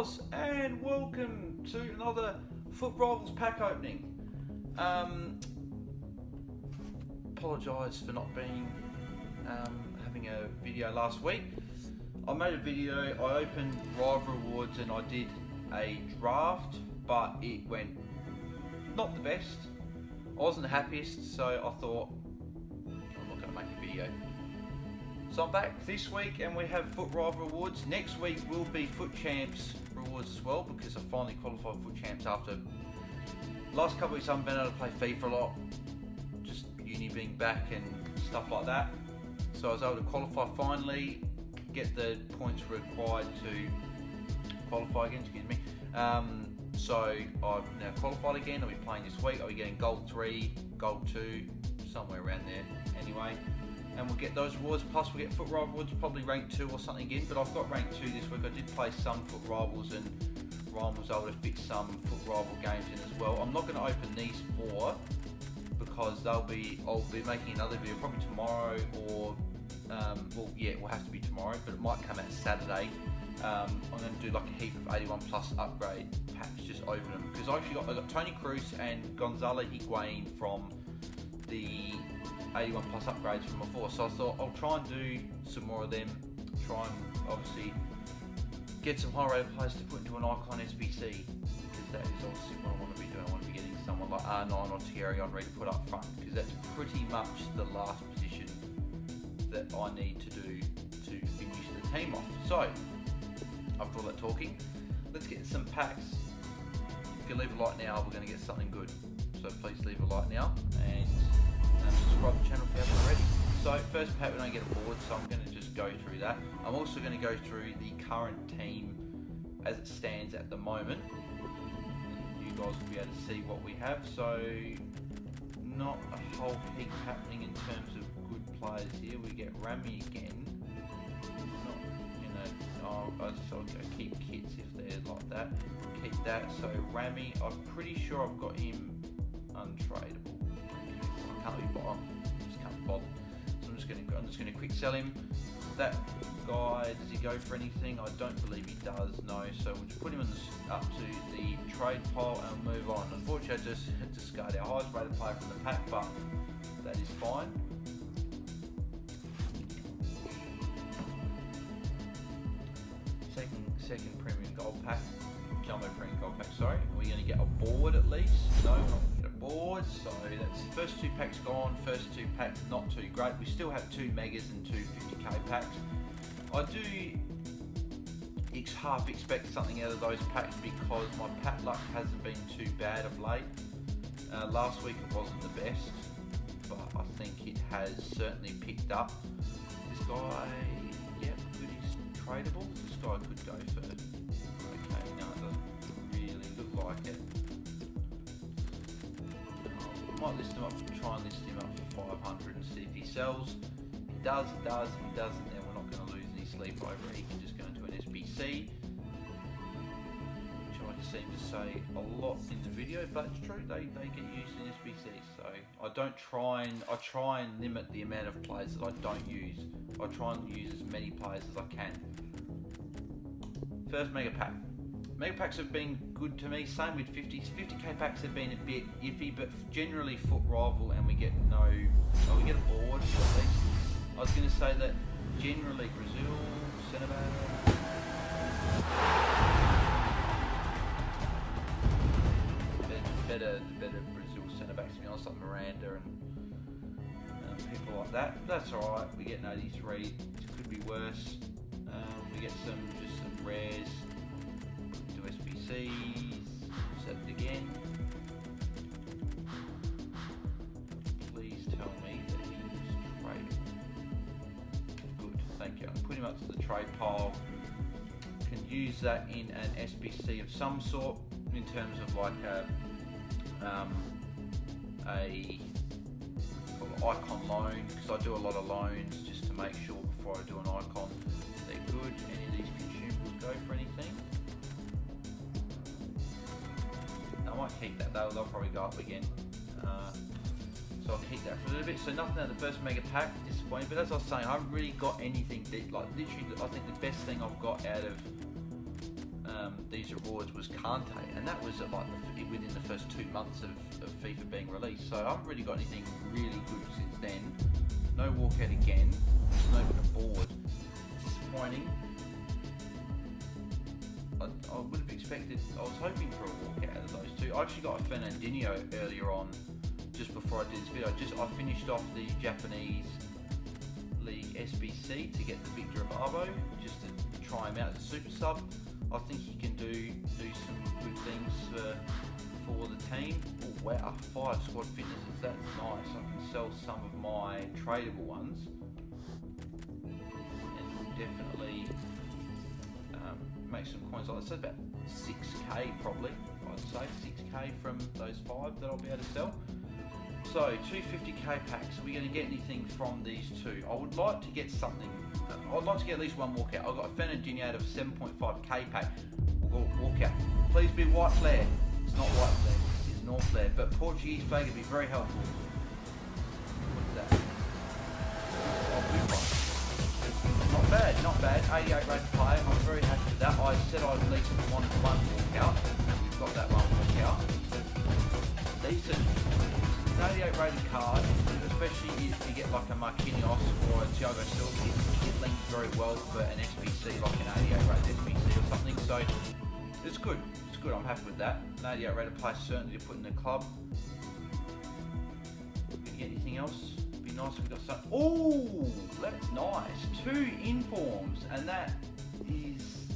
Ross, and welcome to another FUT Rivals pack opening. Apologise for not being having a video last week. I made a video, I opened Rival Rewards and I did a draft, but it went not the best. I wasn't the happiest, so I thought I'm not going to make a video. So I'm back this week and we have FUT Rival Rewards. Next week will be FUT Champs Rewards as well, because I finally qualified FUT Champs after last couple of weeks I haven't been able to play FIFA a lot, just uni being back and stuff like that. So I was able to qualify finally, get the points required to qualify again, excuse me. So I've now qualified again. I'll be playing this week. I'll be getting Gold 3, Gold 2, somewhere around there anyway. And we'll get those rewards, plus we'll get FUT Rivals, probably rank 2 or something again, but I've got rank 2 this week. I did play some FUT Rivals and Ryan was able to fit some FUT Rival games in as well. I'm not going to open these 4 because I'll be making another video probably tomorrow, or well, yeah, it will have to be tomorrow, but it might come out Saturday. I'm going to do like a heap of 81 plus upgrade packs, just open them, because I got Tony Cruz and Gonzalo Higuain from the 81 plus upgrades from before, so I thought I'll try and do some more of them, try and obviously get some high rated players to put into an icon SBC, because that is obviously what I want to be doing. I want to be getting someone like R9 or Thierry Henry to put up front, because that's pretty much the last position that I need to do to finish the team off. So after all that talking, let's get some packs. If you leave a like now, we're going to get something good, so please leave a like now and subscribe to the channel if you haven't already. So first pack, we don't get a board, so I'm going to just go through that. I'm also going to go through the current team as it stands at the moment. You guys will be able to see what we have. So not a whole heap happening in terms of good players here. We get Rami again. Not, I'll keep kits if they're like that. Keep that. So Rami, I'm pretty sure I've got him untradeable. I can't be bothered. Just can't be bothered. So I'm just gonna quick sell him. That guy, does he go for anything? I don't believe he does. No. So we'll just put him up to the trade pile and move on. Unfortunately, I just discard our highest rated player from the pack, but that is fine. Second premium gold pack. Jumbo premium gold pack, sorry. We're going to get a board at least. No, we're not going to get a board. So that's the first 2 packs gone. First 2 packs not too great. We still have 2 megas and 2 50k packs. I do half expect something out of those packs because my pack luck hasn't been too bad of late. Last week it wasn't the best, but I think it has certainly picked up. This guy, yep, good, he's tradable. This guy could go for, okay, no, it doesn't really look like it. I might list him up, try and list him up for 500 and see if he sells. If he does, he does. If he doesn't, then we're not going to lose any sleep over it. He can just go into an SBC, which I seem to say a lot in the video, but it's true, they get used in SBC. So I try and limit the amount of players that I don't use. I try and use as many players as I can. First mega pack. Mega packs have been good to me, same with 50s. 50k packs have been a bit iffy, but generally FUT Rival, and we get we get a board at least. I was going to say that generally Brazil, centre back, better Brazil centre backs, to be honest, like Miranda and people like that. That's alright, we get an 83, it could be worse. We get just some rares. SBCs, set it again. Please tell me that he's tradable. Good, thank you. I'll put him up to the trade pile. Can use that in an SBC of some sort, in terms of like a icon loan, because I do a lot of loans just to make sure before I do an icon they're good. Any of these consumables go for anything? I might keep that, they'll probably go up again. So I'll keep that for a little bit. So nothing out of the first mega pack, disappointing. But as I was saying, I haven't really got anything deep. Like literally, I think the best thing I've got out of these rewards was Kante, and that was like within the first 2 months of FIFA being released. So I haven't really got anything really good since then. No walkout again. Just open a board. Disappointing. I would have expected. I was hoping for a walkout out of those two. I actually got a Fernandinho earlier on, just before I did this video. I finished off the Japanese League SBC to get the Victor Ababo, just to try him out as a super sub. I think he can do some good things for the team. Oh wow, 5 squad fitnesses, that's nice. I can sell some of my tradable ones and definitely make some coins. Like I said, about 6k probably, I'd say 6k from those 5 that I'll be able to sell. So 250k packs. Are we going to get anything from these two? I would like to get something. I'd like to get at least one walkout. I've got a Fernandinho out of 7.5k pack. We'll go walkout. Please be white flare. It's not white flare. It's North flare. But Portuguese flag would be very helpful. What is that? Oh, blue one. Not bad, not bad. 88 rated player. I'm very happy with that. I said I'd at least want one walkout. We've got that one walkout. Decent. 88 rated card, especially if you get like a Marquinhos or a Thiago Silva, it links very well for an SBC, like an 88 rated SBC or something. So it's good. It's good. I'm happy with that. An 88 rated player certainly to put in the club. Can you get anything else? It'd be nice if we got some. Oh, that's nice. 2 informs, and that is,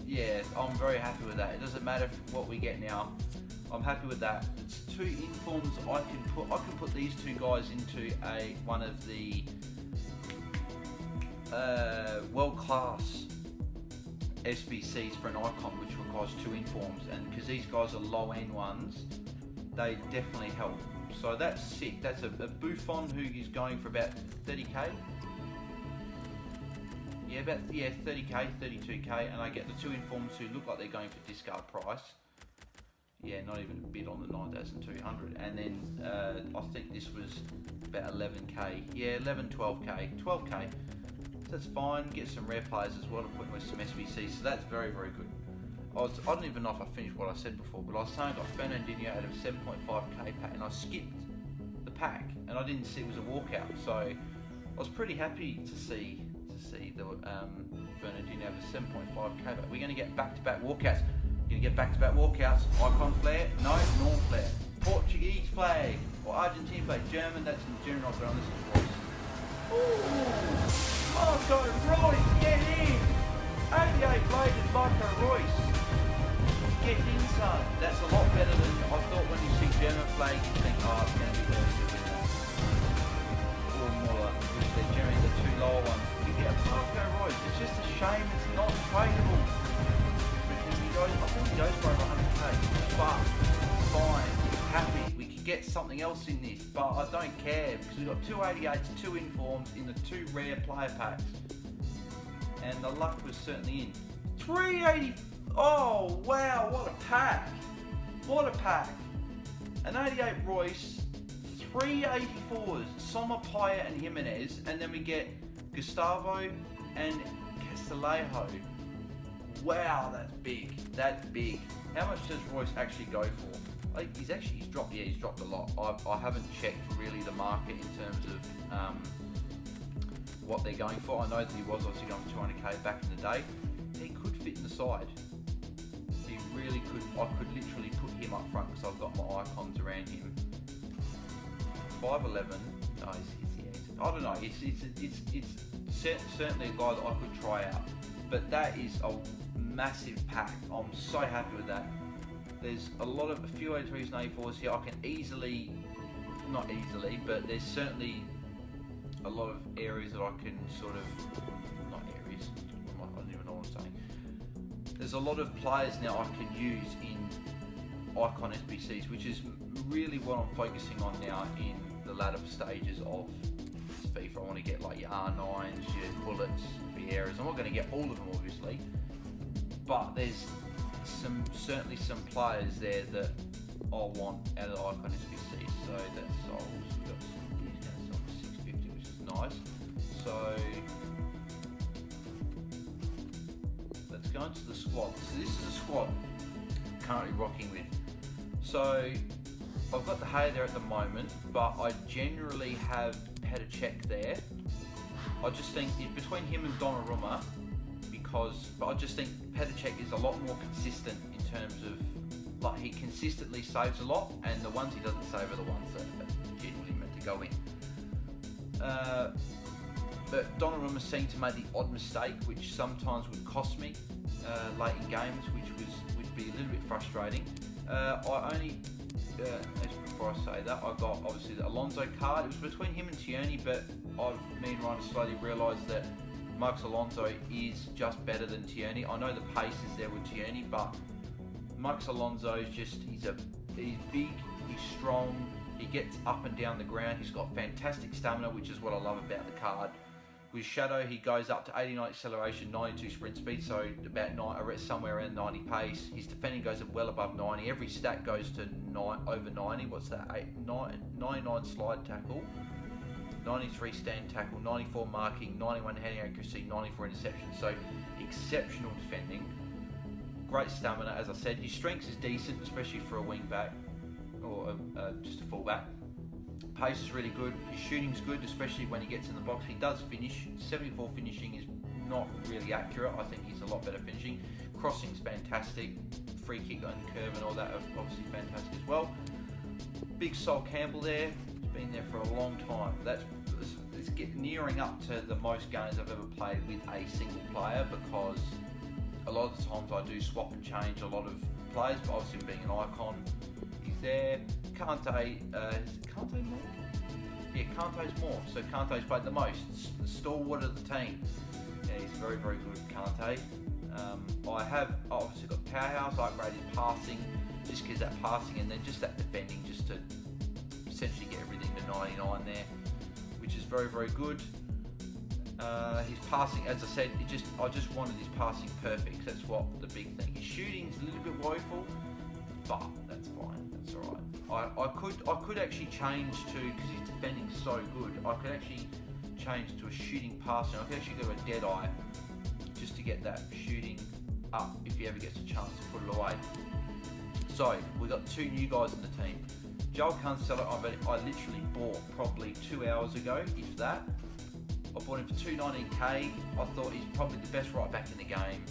yeah, I'm very happy with that. It doesn't matter what we get now. I'm happy with that. It's 2 informs. I can put these 2 guys into one of the world class SBCs for an icon, which requires 2 informs, and because these guys are low end ones, they definitely help. So that's sick. That's a Buffon who is going for about 30k. Yeah, 30k, 32k, and I get the 2 informs who look like they're going for discard price. Yeah, not even a bid on the 9,200, and then I think this was about 11k. Yeah, 11, 12k, 12k. So that's fine. Get some rare players as well to put in with some SBCs. So that's very, very good. I don't even know if I finished what I said before, but I was saying I got Fernandinho out of 7.5k pack, and I skipped the pack, and I didn't see it was a walkout. So I was pretty happy to see the Fernandinho out of 7.5k pack. We're going to get back-to-back walkouts. Gonna get back-to-back walkouts. Icon flare, no, North flare. Portuguese flag or Argentine flag. German, that's in German. I'll on this is Royce. Ooh, Marco Royce, get in. 88 bladed Marco Royce. Get in, son. That's a lot better than I thought. When you see German flag, you think, oh, it's gonna be there. Or Muller, which they're German, the 2 lower ones. You get Marco Royce. It's just a shame it's not tradable. I think he goes for over 100k, but fine, happy. We could get something else in this, but I don't care because we've got 2 88s, 2 informs in the 2 rare player packs, and the luck was certainly in. 380. Oh wow, what a pack! What a pack! An 88 Royce, 384s, Sommer, Paya, and Jimenez, and then we get Gustavo and Castillejo. Wow, that's big. That's big. How much does Royce actually go for? Like, he's dropped a lot. I haven't checked really the market in terms of what they're going for. I know that he was obviously going for 200k back in the day. He could fit in the side. He really could. I could literally put him up front because I've got my icons around him. 5'11". No, I don't know. It's certainly a guy that I could try out. But that is a massive pack. I'm so happy with that. There's a few 83s and 84s here. I can easily, not easily, but there's certainly a lot of areas that I can sort of, not areas, I don't even know what I'm saying. There's a lot of players now I can use in icon SBCs, which is really what I'm focusing on now in the latter stages of FIFA. I want to get like your R9s, your Bullets, Vieiras. I'm not going to get all of them obviously, but there's certainly some players there that I want out of the icon SBC. So that's sold. We've got he's going to sell for 650, which is nice. So let's go into the squad. So this is the squad I'm currently rocking with. So I've got the Hay there at the moment, but I generally have Petr Cech there. I just think between him and Donnarumma, but I just think Petr Cech is a lot more consistent in terms of, like, he consistently saves a lot, and the ones he doesn't save are the ones that are genuinely meant to go in. But Donnarumma seemed to make the odd mistake, which sometimes would cost me late in games, which would be a little bit frustrating. Before I say that, I got obviously the Alonso card. It was between him and Tierney, but me and Ryan slowly realised that Marcos Alonso is just better than Tierney. I know the pace is there with Tierney, but Marcos Alonso is just, he's big, he's strong, he gets up and down the ground, he's got fantastic stamina, which is what I love about the card. With Shadow, he goes up to 89 acceleration, 92 sprint speed, so about somewhere around 90 pace. His defending goes well above 90. Every stat goes to over 90. What's that? 99 slide tackle, 93 stand tackle, 94 marking, 91 heading accuracy, 94 interception. So exceptional defending. Great stamina, as I said. His strength is decent, especially for a wing back or just a full back. Pace is really good. His shooting's good, especially when he gets in the box. He does finish. 74 finishing is not really accurate. I think he's a lot better finishing. Crossing's fantastic. Free kick and curve and all that are obviously fantastic as well. Big Sol Campbell there. He's been there for a long time. It's nearing up to the most games I've ever played with a single player, because a lot of the times I do swap and change a lot of players, but obviously being an icon, he's there. Kante, is it Kante more? Yeah, Kante's more. So Kante's played the most, the stalwart of the team. Yeah, he's very, very good, Kante. I have obviously got Powerhouse. I upgraded passing, just because that passing and then just that defending, just to essentially get everything to 99 there, which is very, very good. His passing, as I said, I just wanted his passing perfect. That's what the big thing. His shooting's a little bit woeful, but that's fine. That's all right. I could actually change to, because his defending's so good, I could actually change to a shooting passing. I could actually go to a dead eye just to get that shooting up if he ever gets a chance to put it away. So we've got two new guys in the team. Joel Cancelo, I literally bought probably 2 hours ago, if that. I bought him for 219k. I thought he's probably the best right back in the game,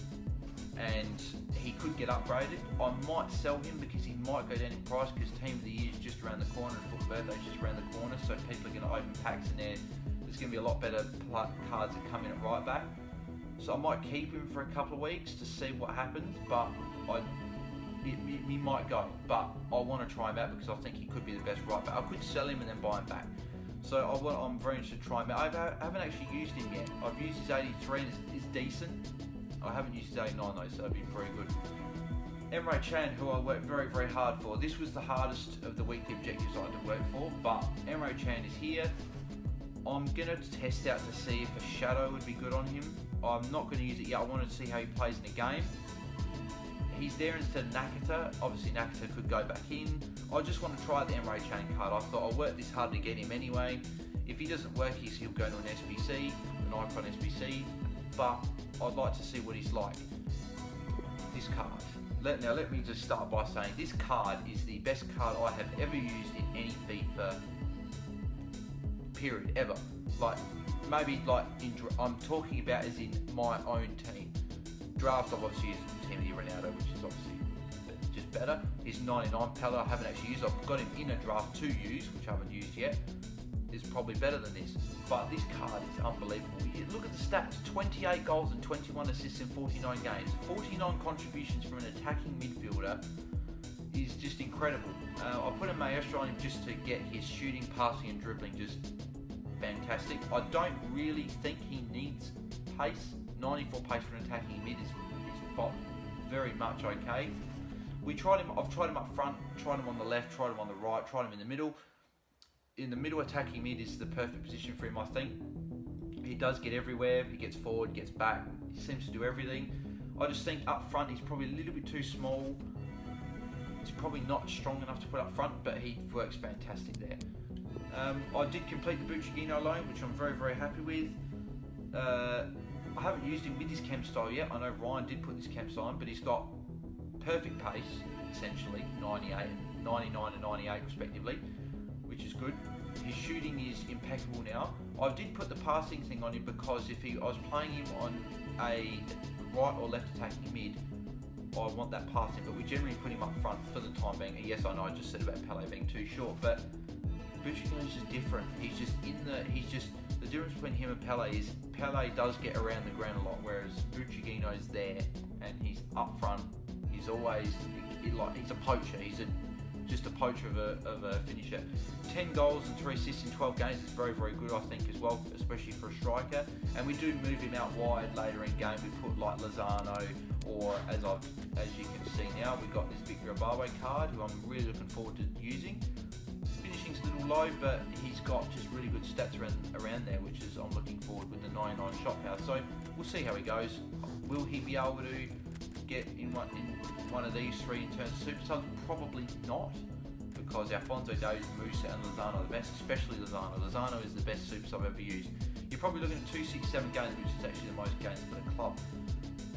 and he could get upgraded. I might sell him because he might go down in price, because Team of the Year is just around the corner and FUT Birthday's just around the corner, so people are going to open packs in there. There's going to be a lot better cards that come in at right back. So I might keep him for a couple of weeks to see what happens, but he might go. But I want to try him out because I think he could be the best right back. I could sell him and then buy him back. So I'm very interested to try him out. I haven't actually used him yet. I've used his 83 and it's decent. I haven't used his 89 though, so that'd be very good. Emre Can, who I worked very, very hard for. This was the hardest of the weekly objectives I had to work for, but Emre Can is here. I'm going to test out to see if a shadow would be good on him. I'm not going to use it yet. I wanted to see how he plays in the game. He's there instead of Nakata. Obviously Nakata could go back in. I just want to try the Emre Can card. I thought I'll work this hard to get him anyway. If he doesn't work, he'll go to an SBC, an Icon SBC, but I'd like to see what he's like. This card. Now let me just start by saying this card is the best card I have ever used in any FIFA period ever. Like maybe like I'm talking about as in my own team. Draft I've obviously used Team of the Year Ronaldo, which is obviously just better. His 99 Pella I haven't actually used. I've got him in a draft to use, which I haven't used yet. Is probably better than this, but this card is unbelievable. Look at the stats: 28 goals and 21 assists in 49 games. 49 contributions from an attacking midfielder is just incredible. I put a Maestro on him just to get his shooting, passing and dribbling just fantastic. I don't really think he needs pace. 94 pace for an attacking mid is very much okay. I've tried him up front, tried him on the left, tried him on the right, tried him in the middle. In the middle, attacking mid is the perfect position for him, I think. He does get everywhere. He gets forward, gets back. He seems to do everything. I just think up front he's probably a little bit too small. He's probably not strong enough to put up front, but he works fantastic there. I did complete the Bucchigino loan, which I'm very, very happy with. I haven't used him with his chem style yet. I know Ryan did put this chem style on, but he's got perfect pace, essentially, 99 and 98 respectively, which is good. His shooting is impeccable now. I did put the passing thing on him because if I was playing him on a right or left attacking mid, I want that passing, but we generally put him up front for the time being. And yes, I know I just said about Pele being too short, but Bucchigino's just different. He's just the difference between him and Pele is Pele does get around the ground a lot, whereas Bucchigino's there and he's up front. He's always he's a poacher. He's just a poacher of a finisher. 10 goals and 3 assists in 12 games is very, very good, I think, as well, especially for a striker. And we do move him out wide later in game. We put like Lozano, or as you can see now, we've got this Victor Abawe card, who I'm really looking forward to using. Finishing's a little low, but he's got just really good stats around there, which is I'm looking forward with the 99 shot power. So we'll see how he goes. Will he be able to get in one of these three in terms of super subs? Probably not, because Alphonso Davies, Musa and Lozano are the best, especially Lozano. Lozano is the best super sub ever used. You're probably looking at 267 games, which is actually the most games for the club.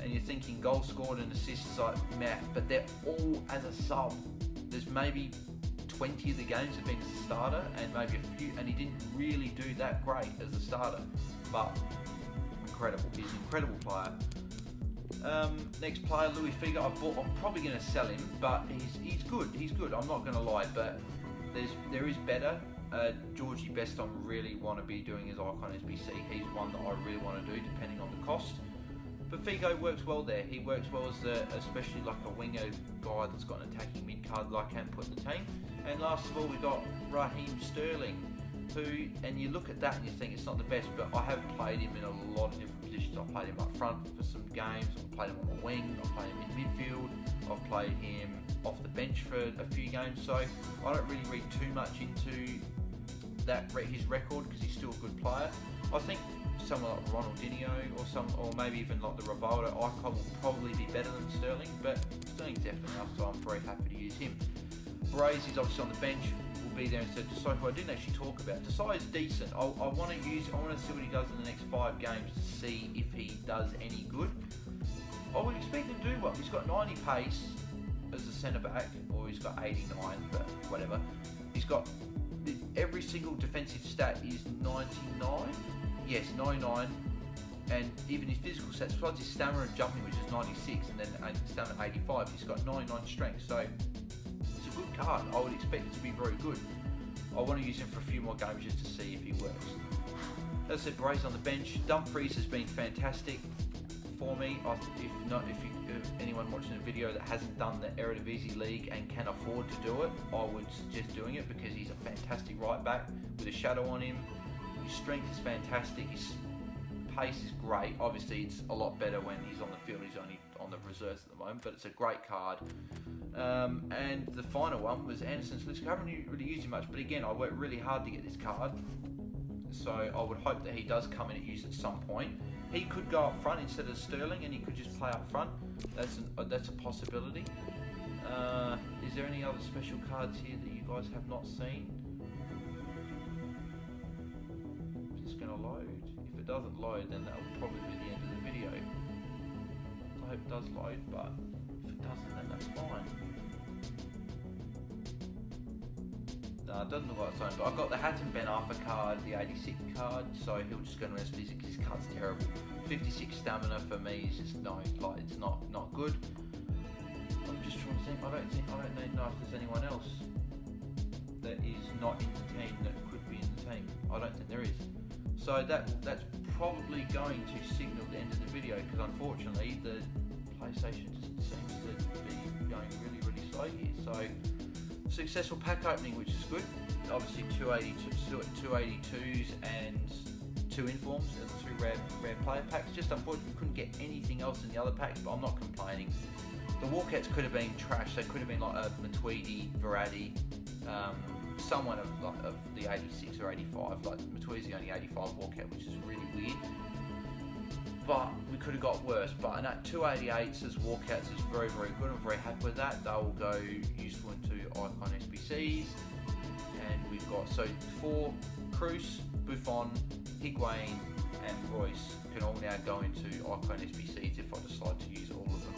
And you're thinking goals scored and assists like math, but they're all as a sub. There's maybe 20 of the games have been as a starter, and maybe a few, and he didn't really do that great as a starter, but incredible. He's an incredible player. Next player, Luis Figo. I'm probably going to sell him, but he's good. He's good. I'm not going to lie, but there is better. Georgie Best, I really want to be doing his Icon SBC. He's one that I really want to do, depending on the cost. But Figo works well there. He works well as especially like a winger guy that's got an attacking mid card that I can put in the team. And last of all, we got Raheem Sterling, who, and you look at that and you think it's not the best, but I have played him in a lot of different positions. I've played him up front for some games, I've played him on the wing, I've played him in midfield, I've played him off the bench for a few games, so I don't really read too much into his record, because he's still a good player. I think someone like Ronaldinho or maybe even like the Rivaldo icon will probably be better than Sterling, but Sterling's definitely up, so I'm very happy to use him. Braze is obviously on the bench, will be there instead of Desai, who I didn't actually talk about. Desai is decent. I want to see what he does in the next 5 games to see if he does any good. I would expect him to do well. He's got 90 pace as a centre back, or he's got 89, but whatever. He's got every single defensive stat is 99. Yes, 99. And even his physical stats, besides his stamina and jumping, which is 96, and then stamina 85, he's got 99 strength. So it's a good card. I would expect it to be very good. I want to use him for a few more games just to see if he works. As I said, Braze on the bench. Dumfries has been fantastic for me. If anyone watching the video that hasn't done the Eredivisie League and can afford to do it, I would suggest doing it, because he's a fantastic right back with a shadow on him. His strength is fantastic. His pace is great. Obviously, it's a lot better when he's on the field. He's only on the reserves at the moment, but it's a great card. And the final one was Anderson Sliska. I haven't really used him much, but again, I worked really hard to get this card, so I would hope that he does come in at use at some point. He could go up front instead of Sterling, and he could just play up front. That's a possibility. Is there any other special cards here that you guys have not seen? Just going to load. If it doesn't load, then that will probably be the end of the video. I hope it does load, but if it doesn't, then that's fine. No, it doesn't look like it's on, but I've got the Hatton Ben Arthur card, the 86 card, so he'll just go to SBC because his card's terrible. 56 stamina for me is just it's not good. I'm just trying to think. I don't know if there's anyone else that is not in the team that could be in the team. I don't think there is. So that's probably going to signal the end of the video, because unfortunately the PlayStation just seems to be going really, really slow here. So successful pack opening, which is good. Obviously 282s and 2 informs and 2 rare player packs. Just unfortunately we couldn't get anything else in the other packs, but I'm not complaining. The walkouts could have been trash. They could have been like a Matuidi, Verratti, someone of the 86 or 85. Like Matuidi's the only 85 walkout, which is really weird. But we could have got worse. But and at 288s as walkouts is very, very good. I'm very happy with that. They will go useful into Icon SBCs. And we've got 4 Cruz, Buffon, Higuain, and Royce can all now go into Icon SBCs if I decide to use all of them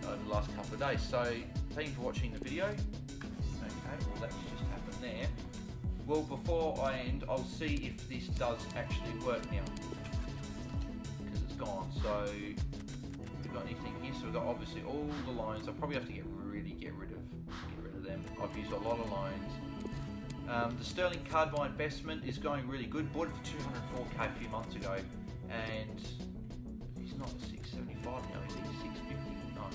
over the last couple of days. So thank you for watching the video. Okay, well that's just happened there. Well, before I end, I'll see if this does actually work now, because it's gone. So we've got anything here. So we've got obviously all the lines. I'll probably have to get rid of them. I've used a lot of lines. The Sterling card by investment is going really good. Bought it for 204k a few months ago, and he's not 675 now. He's 650. No,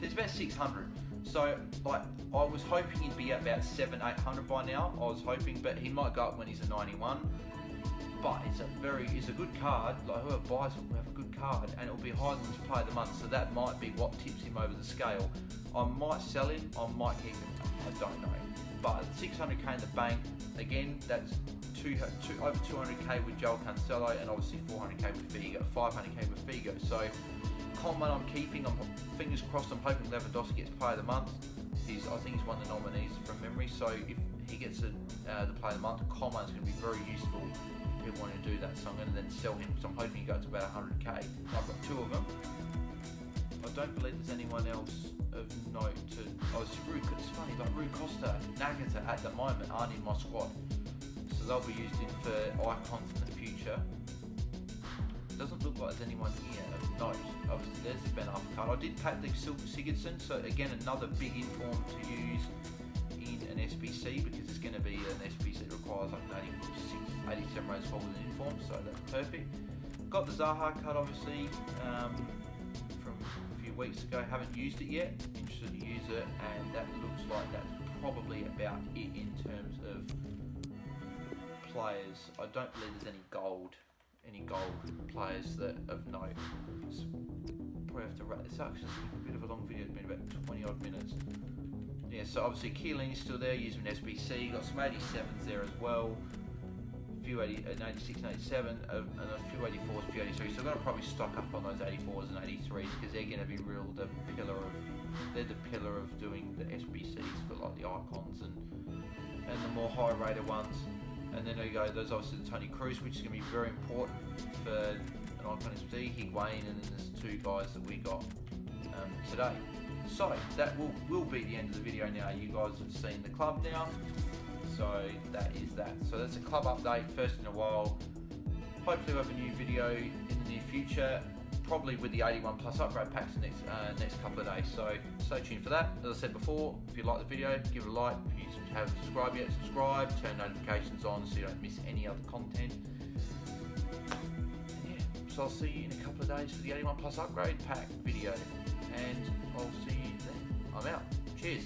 it's about 600. So like I was hoping he'd be at about 700-800 by now. I was hoping, but he might go up when he's a 91. But it's a good card. Like whoever buys it will have a good card, and it'll be higher than his play of the month. So that might be what tips him over the scale. I might sell him. I might keep him. I don't know. But 600k in the bank. Again, that's over 200k with Joel Cancelo, and obviously 400k with Figo, 500k with Figo. So Coleman I'm keeping. I'm fingers crossed. I'm hoping Lewandowski gets play of the month. I think he's one of the nominees from memory. So if he gets the play of the month, Coleman's going to be very useful. People want to do that, so I'm going to then sell him because I'm hoping he goes to about 100k. I've got two of them. I don't believe there's anyone else of note to. It's funny, but Rui Costa, Nagata at the moment aren't in my squad, so they'll be used in for icons in the future. Doesn't look like there's anyone here of note. Obviously, there's the Ben Upcard. I did pack the Sigurdsson, so again another big inform to use in an SBC, because it's going to be an SBC that requires like 87 rates forward with an inform, so that's perfect. Got the Zaha card obviously from a few weeks ago, haven't used it yet, interested to use it, and that looks like that's probably about it in terms of players. I don't believe there's any gold players that of note. So probably have to wrap this up because it's a bit of a long video, it's been about 20 odd minutes. Yeah, so obviously Chiellini's still there, using SBC, got some 87s there as well, a few 86 and 87, and a few 84s, a few 83s, so I'm going to probably stock up on those 84s and 83s because they're going to be they're the pillar of doing the SBCs for like the icons and the more high rated ones. And then there you go, there's obviously the Toni Kroos, which is going to be very important for an icon SBC, Higuain, and then there's two guys that we got today. So that will be the end of the video now. You guys have seen the club now, so that is that. So that's a club update, first in a while. Hopefully we'll have a new video in the near future, probably with the 81 plus upgrade packs next couple of days. So stay tuned for that. As I said before, if you like the video, give it a like. If you haven't subscribed yet, subscribe, turn notifications on so you don't miss any other content. And yeah, so I'll see you in a couple of days for the 81 plus upgrade pack video, and I'll see you then. I'm out. Cheers.